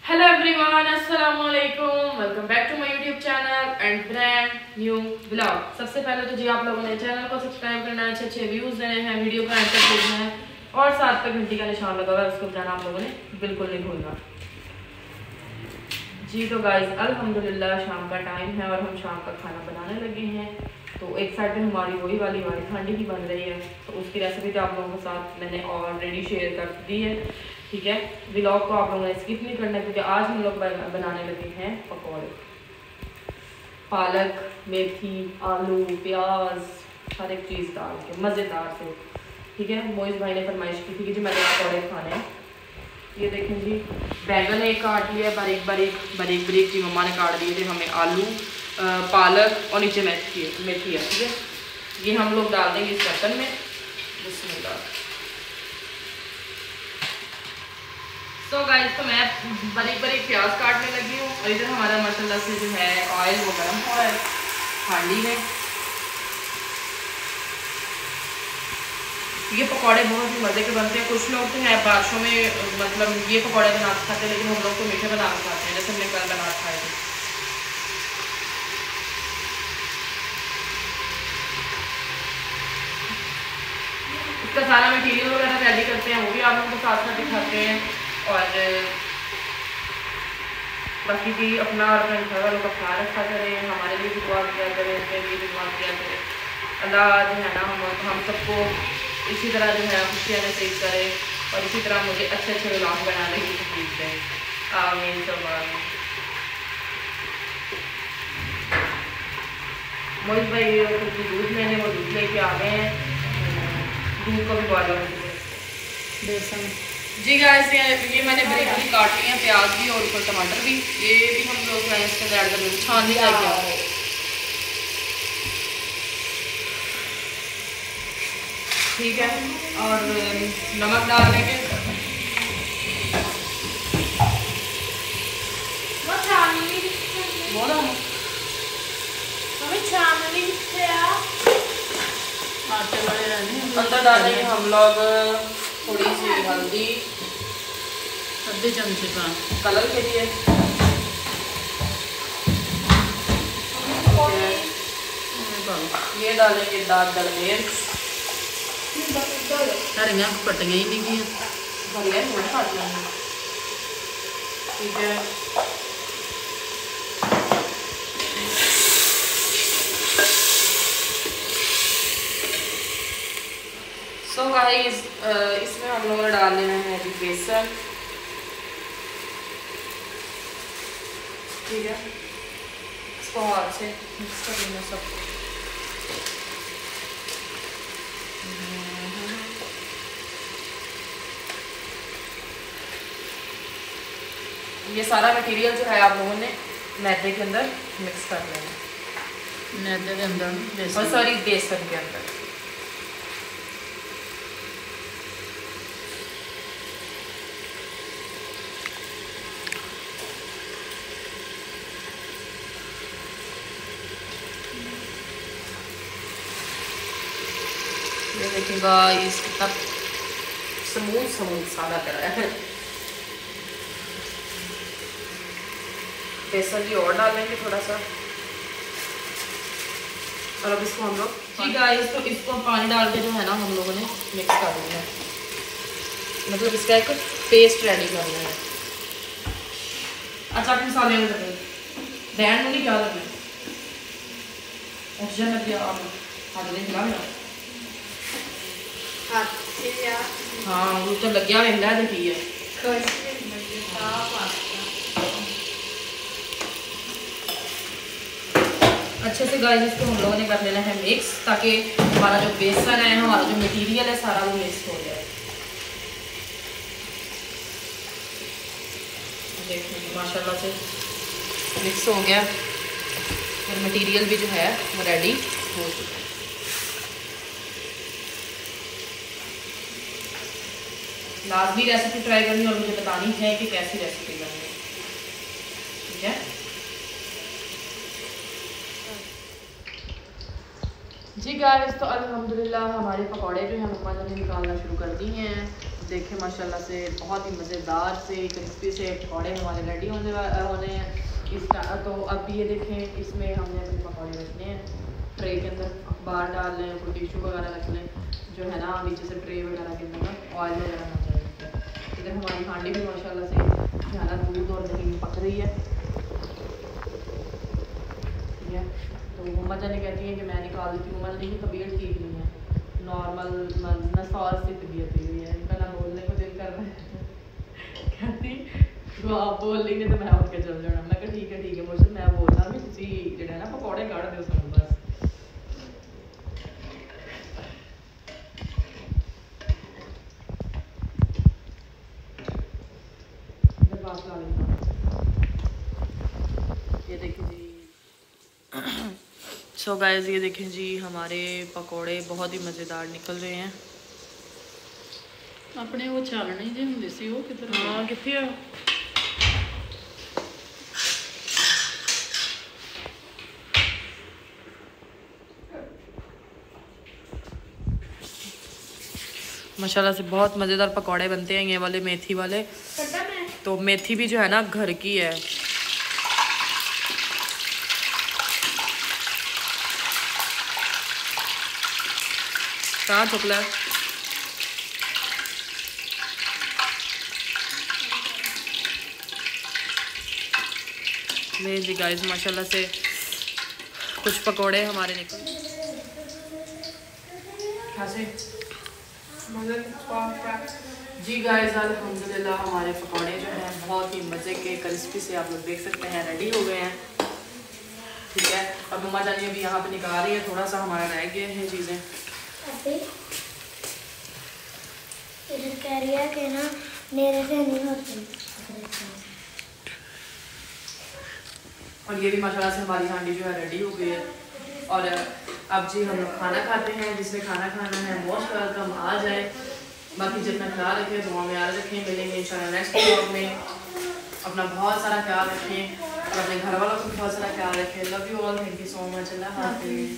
Hello everyone, अस्सलाम वालेकुम। Welcome back to my YouTube channel and brand new blog. सबसे पहले तो जी आप लोगों ने चैनल को सब्सक्राइब करना है, अच्छे व्यूज़ देने हैं, वीडियो को एंड तक देखना है और साथ पे घंटी का निशान लगा हुआ है, उसको बजाना आप लोगों ने बिल्कुल नहीं भूलना जी। तो गाइस अल्हम्दुलिल्लाह शाम का टाइम है और हम शाम का खाना बनाने लगे हैं। तो एक साइड पे हमारी वही वाली हमारी खांडी ही बन रही है, तो उसकी रेसिपी तो आप लोगों के साथ मैंने ऑलरेडी शेयर कर दी है, ठीक है। व्लॉग को आप लोगों ने स्किप नहीं करना क्योंकि आज हम लोग बनाने लगे हैं पकौड़े। पालक, मेथी, आलू, प्याज, हर एक चीज़ डाल के मज़ेदार से, ठीक है। मोइज़ भाई ने फरमाइश की थी कि जी मैंने पकौड़े खाने हैं। ये देखें जी, बैंगन एक काट लिया बारीक बारीक जी, मम्मा ने काट दिए थे। हमें आलू, पालक और नीचे मेथी है, ठीक है। ये हम लोग डाल देंगे इस बर्तन में। बिस्मिल्लाह। तो गाइस तो मैं बारीक प्याज काटने लगी हूँ और इधर हमारा माशाल्लाह से जो है ऑयल वो गर्म हो रहा है हांडी में। ये पकौड़े बहुत ही मज़े के बनते हैं। कुछ लोग तो है बारिशों में मतलब ये पकौड़े बना के खाते हैं, लेकिन हम लोग तो मीठे बना के खाते हैं, जैसे हमने कल बना खाए थे। इसका सारा मटीरियल वगैरह रेडी करते हैं, वो भी आप लोगों को साथ साथ दिखाते हैं। और बाकी भी अपना और अपने घर वालों का ख्याल रखा करें, हमारे लिए भी दुआ किया करें, उनके लिए भी दुआ किया करें। अल्लाह जो है ना हम सबको इसी तरह जो है खुशियाँ नसीब करे और इसी तरह मुझे अच्छे व्लॉग बनाने की तौफीक दें। आमीन सब आमीन। मोहित भाई कुछ दूध लेने, वो दूध लेके आ गए हैं। दूध को भी बॉयल होने बेसन जी गाइस, ये मैंने बारीक काट लिए हैं, प्याज भी और ऊपर टमाटर भी। ये भी हम लोग इसके अंदर ऐड कर देंगे, छान नहीं चाहिए, ठीक है। और नमक डाल देंगे। बोलो अंदर डालेंगे हम लोग थोड़ी सी हल्दी, आधे चमचे का कलर के लिए, ये डालेंगे दाल मिर्च, हरियाँ कटियाँ ही नहीं की हरियाँ काट लेंगे, ठीक है। तो गाइस इसमें हम लोगों ने डाल लेना है अभी बेसन, ठीक है। इसको हाथ से मिक्स कर लेना सब। ये सारा मटेरियल जो है आप लोगों ने मैदे के अंदर मिक्स कर लेना, मैदे के अंदर और सॉरी बेसन के अंदर। ये देखिएगा इस कितना स्मूथ सादा तरह है। बेसन भी और डालेंगे थोड़ा सा और अब इसको हम लोग जी गाइस तो इसको पानी डाल के जो है ना हम लोगों ने मिक्स कर देना है, मतलब इसका एक पेस्ट रेडी करना है। अच्छा मसाले में लगे दैन नहीं क्या लगे ऑक्सीजन लग गया आप हाथ में खिला मेरा हाँ वो तो लग गया वेंदा देखी है। अच्छे से गाइस इसको हम लोगों ने कर लेना है मिक्स, ताकि हमारा जो बेसन है, हमारा जो मटेरियल है, सारा वो मिक्स हो जाए। देखिए माशाल्लाह से मिक्स हो गया और मटेरियल भी जो है वो रेडी हो चुका है। लाजमी रेसिपी ट्राई करनी और मुझे बतानी है कि कैसी रेसिपी बनी है, ठीक है जी गाइस। तो अल्हम्दुलिल्लाह हमारे पकौड़े जो हैं मम्मा ने निकालना शुरू कर दिए हैं। देखें माशाल्लाह से बहुत ही मज़ेदार से क्रिस्पी से पकौड़े हमारे रेडी होने हैं तो अब ये देखें, इसमें हमने अपने पकौड़े रखने हैं ट्रे के अंदर। अखबार डाल लें, कोई टिश्यू वगैरह रख लें जो है ना नीचे से ट्रे वगैरह के अंदर ऑयल वगैरह ना जाए। इधर हमारी हांडी भी माशाल्लाह से जो है ना दूध और दही में पक रही है। ठीक है, तो मम्मा जाने कहती हैं कि मैं निकाल देती हूँ। मम्मा जाने की तबीयत ठीक नहीं है, नॉर्मल नसौर सी तबीयत हुई है, इनका ना बोलने को दिल कर रहा है। कहती तो आप बोल लेंगे तो मैं उठ के चल जाना। मैं कहा ठीक है मुझसे मैं बोलना भी तुसी जो है ना पकौड़े काट दो सब बस। ये देखें जी सो गाइस, ये देखें जी हमारे पकोड़े बहुत ही मज़ेदार निकल रहे हैं। अपने वो चालने जे हुंदे सी वो किधर? हाँ कितने है माशाल्लाह से बहुत मज़ेदार पकोड़े बनते हैं ये वाले, मेथी वाले। तो मेथी भी जो है ना घर की है। कहाँ चुकला ले जी गाइस, माशाल्लाह से कुछ पकोड़े हमारे निकल जी गाइस। अल्हम्दुलिल्लाह हमारे पकोड़े जो हैं बहुत ही मज़े के क्रिस्पी से आप लोग देख सकते हैं रेडी हो गए हैं। ठीक है, अब मम्मा जानी अभी यहाँ पे निकाल रही है, थोड़ा सा हमारा रह गए हैं चीज़ें। कह रही है कि ना मेरे से नहीं होती। और ये भी माशाल्लाह से हमारी हांडी जो है रेडी हो गई है। और अब जी हम लोग खाना खाते हैं। जिसने खाना खाना है मोस्ट वेलकम, आ जाए। बाकी जितना ख्याल रखें, दुआ में याद रखें। मिलेंगे इंशाल्लाह नेक्स्ट व्लॉग में। अपना बहुत सारा ख्याल रखें और अपने घर वालों का बहुत सारा ख्याल रखें। Love you all, thank you so much. अल्लाह हाफिज़।